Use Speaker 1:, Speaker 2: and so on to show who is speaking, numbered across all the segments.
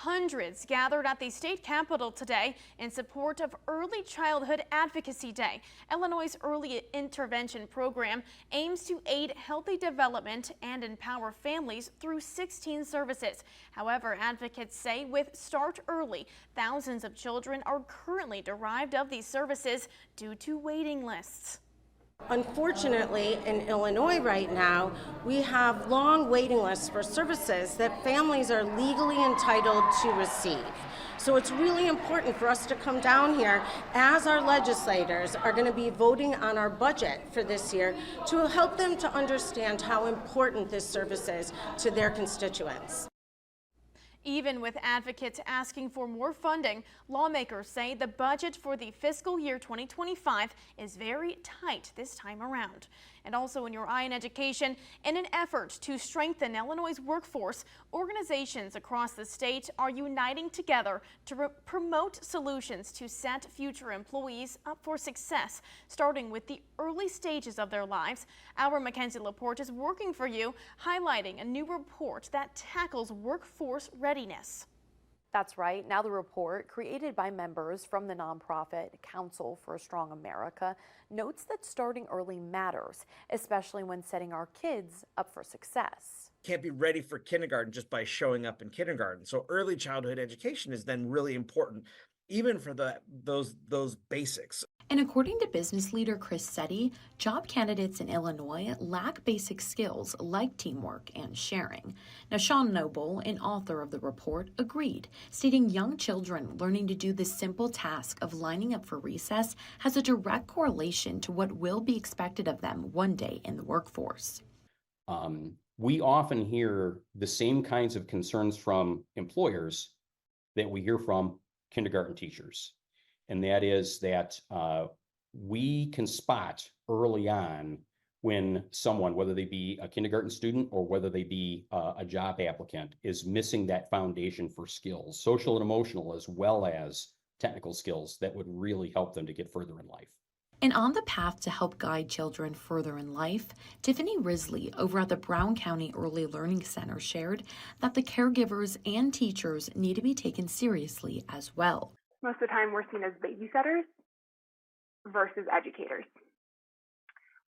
Speaker 1: Hundreds gathered at the state capitol today in support of Early Childhood Advocacy Day. Illinois' early intervention program aims to aid healthy development and empower families through 16 services. However, advocates say with Start Early, thousands of children are currently deprived of these services due to waiting lists.
Speaker 2: Unfortunately, in Illinois right now, we have long waiting lists for services that families are legally entitled to receive. So it's really important for us to come down here as our legislators are going to be voting on our budget for this year to help them to understand how important this service is to their constituents.
Speaker 1: Even with advocates asking for more funding, lawmakers say the budget for the fiscal year 2025 is very tight this time around. And also in your eye in education, in an effort to strengthen Illinois' workforce, organizations across the state are uniting together to promote solutions to set future employees up for success, starting with the early stages of their lives. Our Mackenzie Laporte is working for you, highlighting a new report that tackles workforce readiness.
Speaker 3: That's right. Now the report, created by members from the nonprofit Council for a Strong America, notes that starting early matters, especially when setting our kids up for success.
Speaker 4: Can't be ready for kindergarten just by showing up in kindergarten. So early childhood education is then really important, even for those basics.
Speaker 5: And according to business leader Chris Setti, job candidates in Illinois lack basic skills like teamwork and sharing. Now, Sean Noble, an author of the report, agreed, stating young children learning to do the simple task of lining up for recess has a direct correlation to what will be expected of them one day in the workforce.
Speaker 6: We often hear the same kinds of concerns from employers that we hear from kindergarten teachers. And that is that we can spot early on when someone, whether they be a kindergarten student or whether they be a job applicant, is missing that foundation for skills, social and emotional, as well as technical skills that would really help them to get further in life.
Speaker 5: And on the path to help guide children further in life, Tiffany Risley over at the Brown County Early Learning Center shared that the caregivers and teachers need to be taken seriously as well.
Speaker 7: Most of the time we're seen as babysitters versus educators.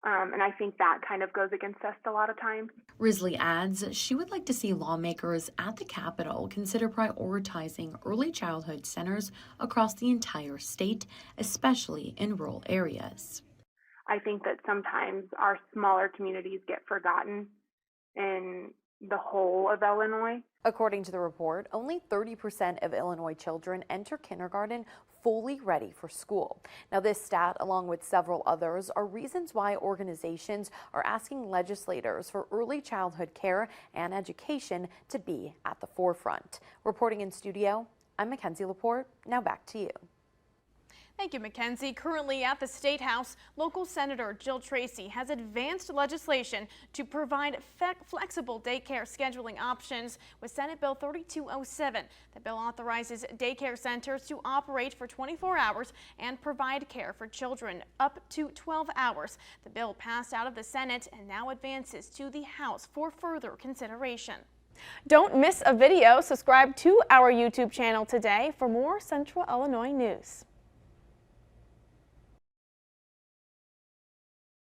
Speaker 7: And I think that kind of goes against us a lot of times.
Speaker 5: Risley adds she would like to see lawmakers at the Capitol consider prioritizing early childhood centers across the entire state, especially in rural areas.
Speaker 7: I think that sometimes our smaller communities get forgotten in the whole of Illinois.
Speaker 3: According to the report, only 30% of Illinois children enter kindergarten fully ready for school. Now, this stat, along with several others, are reasons why organizations are asking legislators for early childhood care and education to be at the forefront. Reporting in studio, I'm Mackenzie Laporte. Now back to you.
Speaker 1: Thank you, Mackenzie. Currently at the State House, local Senator Jill Tracy has advanced legislation to provide flexible daycare scheduling options with Senate Bill 3207. The bill authorizes daycare centers to operate for 24 hours and provide care for children up to 12 hours. The bill passed out of the Senate and now advances to the House for further consideration. Don't miss a video. Subscribe to our YouTube channel today for more Central Illinois news.